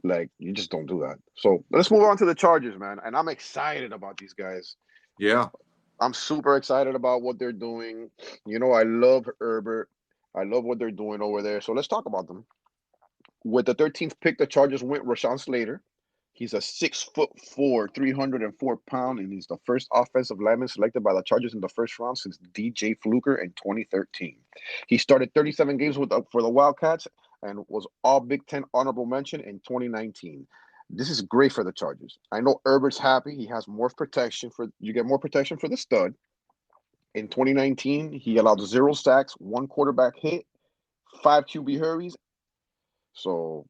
Like, you just don't do that. So let's move on to the Chargers, man. And I'm excited about these guys. Yeah. I'm super excited about what they're doing. I love Herbert. I love what they're doing over there. So let's talk about them. With the 13th pick, the Chargers went Rashon Slater. He's a 6'4", 304 pound, and he's the first offensive lineman selected by the Chargers in the first round since DJ Fluker in 2013. He started 37 games for the Wildcats and was all Big Ten honorable mention in 2019. This is great for the Chargers. I know Herbert's happy. He has more protection you get more protection for the stud. In 2019, he allowed 0 sacks, 1 quarterback hit, 5 QB hurries. So,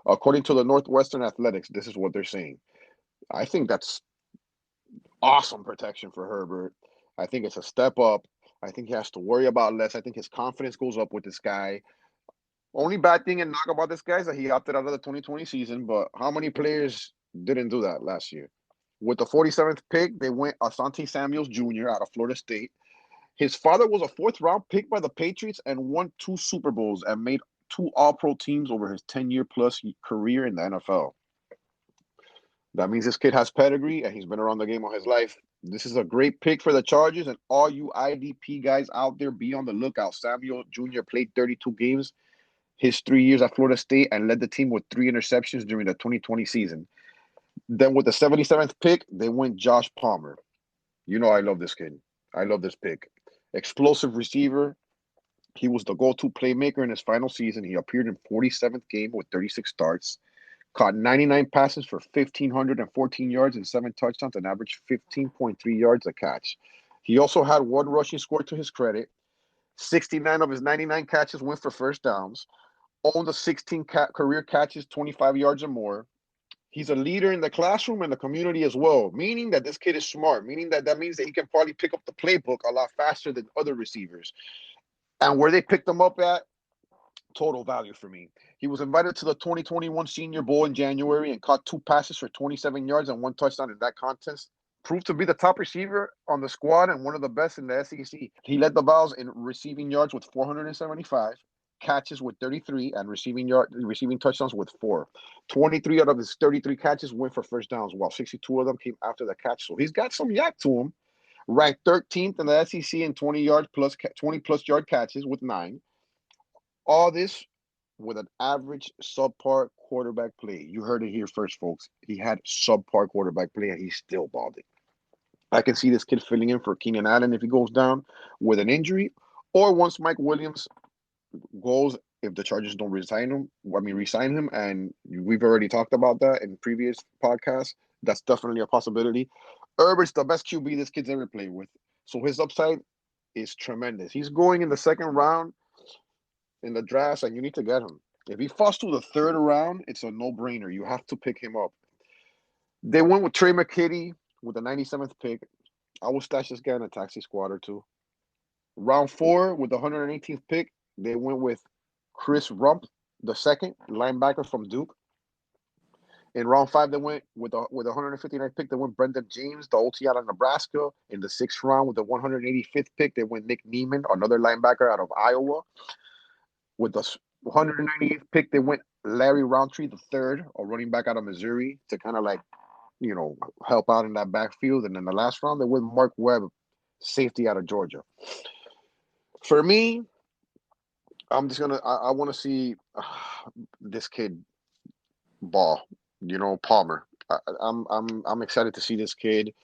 according to the Northwestern Athletics, this is what they're saying. I think that's awesome protection for Herbert. I think it's a step up. I think he has to worry about less. I think his confidence goes up with this guy. Only bad thing and knock about this guy is that he opted out of the 2020 season, but how many players didn't do that last year? With the 47th pick, they went Asante Samuels Jr. out of Florida State. His father was a 4th-round pick by the Patriots and won 2 Super Bowls and made 2 All-Pro teams over his 10-year-plus career in the NFL. That means this kid has pedigree, and he's been around the game all his life. This is a great pick for the Chargers, and all you IDP guys out there, be on the lookout. Samuel Jr. played 32 games his 3 years at Florida State and led the team with 3 interceptions during the 2020 season. Then with the 77th pick, they went Josh Palmer. I love this kid. I love this pick. Explosive receiver. He was the go-to playmaker in his final season. He appeared in 47th game with 36 starts. Caught 99 passes for 1,514 yards and 7 touchdowns and averaged 15.3 yards a catch. He also had 1 rushing score to his credit. 69 of his 99 catches went for first downs. Owned the 16 career catches, 25 yards or more. He's a leader in the classroom and the community as well, meaning that this kid is smart, meaning that means that he can probably pick up the playbook a lot faster than other receivers. And where they picked him up at, total value for me. He was invited to the 2021 Senior Bowl in January and caught 2 passes for 27 yards and 1 touchdown in that contest. Proved to be the top receiver on the squad and one of the best in the SEC. He led the Vols in receiving yards with 475, catches with 33, and receiving touchdowns with 4. 23 out of his 33 catches went for first downs, while 62 of them came after the catch. So he's got some yak to him. Ranked 13th in the SEC in 20 plus yard catches with 9. All this with an average subpar quarterback play. You heard it here first, folks. He had subpar quarterback play, and he's still balling. I can see this kid filling in for Keenan Allen if he goes down with an injury, or once Mike Williams goes, if the Chargers don't resign him, and we've already talked about that in previous podcasts. That's definitely a possibility. Herbert's the best QB this kid's ever played with, so his upside is tremendous. He's going in the 2nd round in the draft, and you need to get him. If he falls to the 3rd round, it's a no-brainer. You have to pick him up. They went with Trey McKitty with the 97th pick. I will stash this guy in a taxi squad or 2. Round 4 with the 118th pick, they went with Chris Rump, the 2nd linebacker from Duke. In round 5, they went with the 159th pick. They went Brendan James, the OT out of Nebraska. In the 6th round, with the 185th pick, they went Nick Neiman, another linebacker out of Iowa. With the 198th pick, they went Larry Roundtree, the 3rd, a running back out of Missouri, to kind of help out in that backfield. And in the last round, they went Mark Webb, safety out of Georgia. For me, I want to see this kid ball. Palmer. I'm excited to see this kid.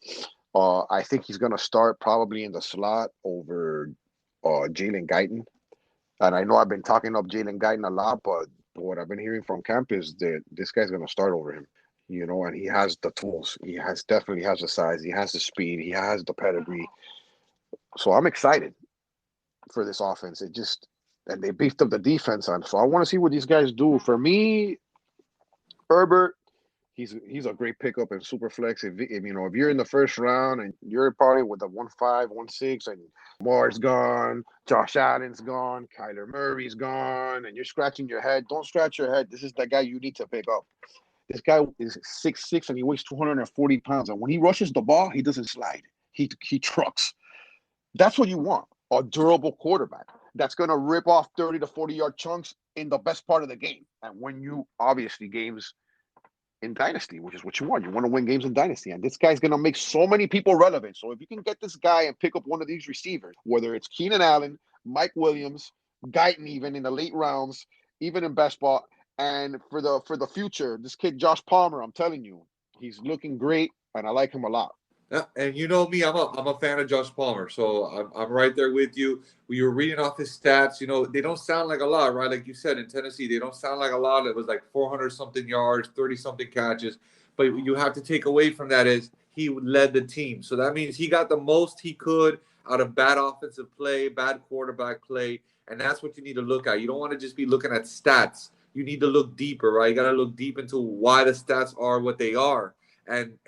I think he's gonna start probably in the slot over Jalen Guyton. And I know I've been talking up Jalen Guyton a lot, but what I've been hearing from camp is that this guy's going to start over him, and he has the tools. He definitely has the size. He has the speed. He has the pedigree. So I'm excited for this offense. And they beefed up the defense on. So I want to see what these guys do. For me, Herbert, he's a great pickup in Superflex. If you're in the 1st round and you're probably with a 1.5, 1.6, and Moore's gone, Josh Allen's gone, Kyler Murray's gone, and you're scratching your head, don't scratch your head. This is the guy you need to pick up. This guy is 6'6", and he weighs 240 pounds. And when he rushes the ball, he doesn't slide. He trucks. That's what you want, a durable quarterback. that's going to rip off 30 to 40-yard chunks in the best part of the game. And when you obviously games in Dynasty, which is what you want. You want to win games in Dynasty. And this guy's going to make so many people relevant. So if you can get this guy and pick up one of these receivers, whether it's Keenan Allen, Mike Williams, Guyton, even in the late rounds, even in best ball, and for the future, this kid Josh Palmer, I'm telling you, he's looking great, and I like him a lot. Yeah, and you know me, I'm a fan of Josh Palmer, so I'm right there with you. We were reading off his stats. You know, they don't sound like a lot, right? Like you said, in Tennessee, they don't sound like a lot. It was like 400 something yards, 30 something catches. But you have to take away from that is he led the team, so that means he got the most he could out of bad offensive play, bad quarterback play, and that's what you need to look at. You don't want to just be looking at stats. You need to look deeper, right? You got to look deep into why the stats are what they are and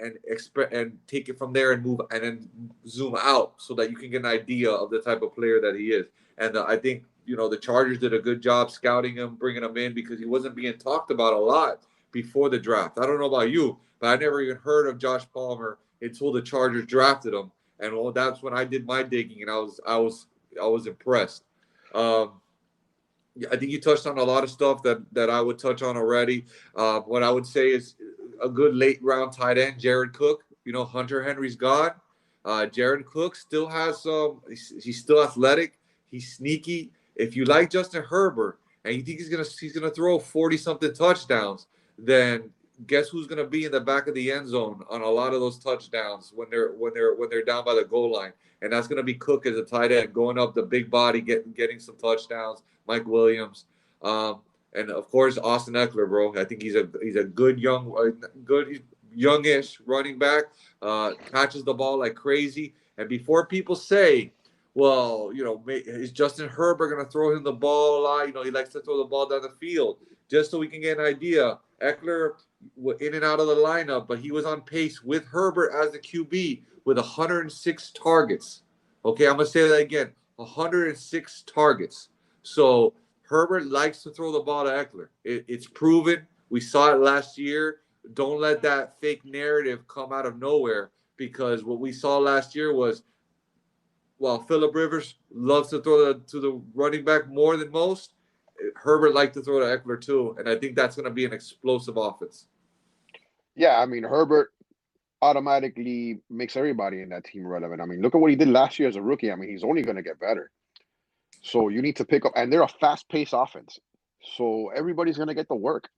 take it from there and move and then zoom out so that you can get an idea of the type of player that he is. And I think the Chargers did a good job scouting him, bringing him in because he wasn't being talked about a lot before the draft. I don't know about you, but I never even heard of Josh Palmer until the Chargers drafted him, and that's when I did my digging, and I was impressed. I think you touched on a lot of stuff that I would touch on already. What I would say is a good late round tight end, Jared Cook. Hunter Henry's gone. Jared Cook still has some. He's still athletic. He's sneaky. If you like Justin Herbert and you think he's gonna throw 40 something touchdowns, then guess who's gonna be in the back of the end zone on a lot of those touchdowns when they're down by the goal line, and that's gonna be Cook as a tight end going up the big body, getting some touchdowns. Mike Williams, and of course Austin Eckler, bro. I think he's a good youngish running back. Catches the ball like crazy. And before people say, well, is Justin Herbert going to throw him the ball a lot? He likes to throw the ball down the field. Just so we can get an idea, Eckler in and out of the lineup, but he was on pace with Herbert as the QB with 106 targets. Okay, I'm going to say that again, 106 targets. So Herbert likes to throw the ball to Eckler. It's proven. We saw it last year. Don't let that fake narrative come out of nowhere, because what we saw last year was, while Phillip Rivers loves to throw to the running back more than most, Herbert liked to throw to Eckler too, and I think that's going to be an explosive offense. Yeah, I mean, Herbert automatically makes everybody in that team relevant. I mean, look at what he did last year as a rookie. I mean, he's only going to get better. So you need to pick up, and they're a fast-paced offense. So everybody's going to get the work.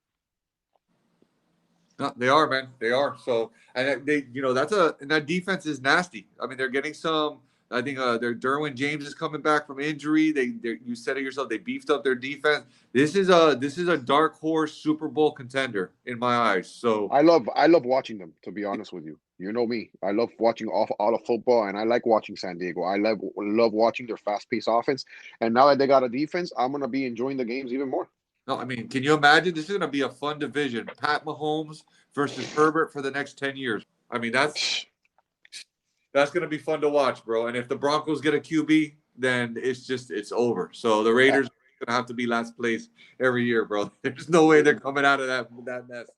No, they are, man. They are. So, and that defense is nasty. I mean, they're getting some. I think their Derwin James is coming back from injury. You said it yourself. They beefed up their defense. This is a dark horse Super Bowl contender in my eyes. So I love watching them. To be honest with you, you know me. I love watching all of football, and I like watching San Diego. I love watching their fast-paced offense. And now that they got a defense, I'm gonna be enjoying the games even more. No, I mean, can you imagine? This is going to be a fun division. Pat Mahomes versus Herbert for the next 10 years. I mean, that's going to be fun to watch, bro. And if the Broncos get a QB, then it's over. So the Raiders are going to have to be last place every year, bro. There's no way they're coming out of that mess.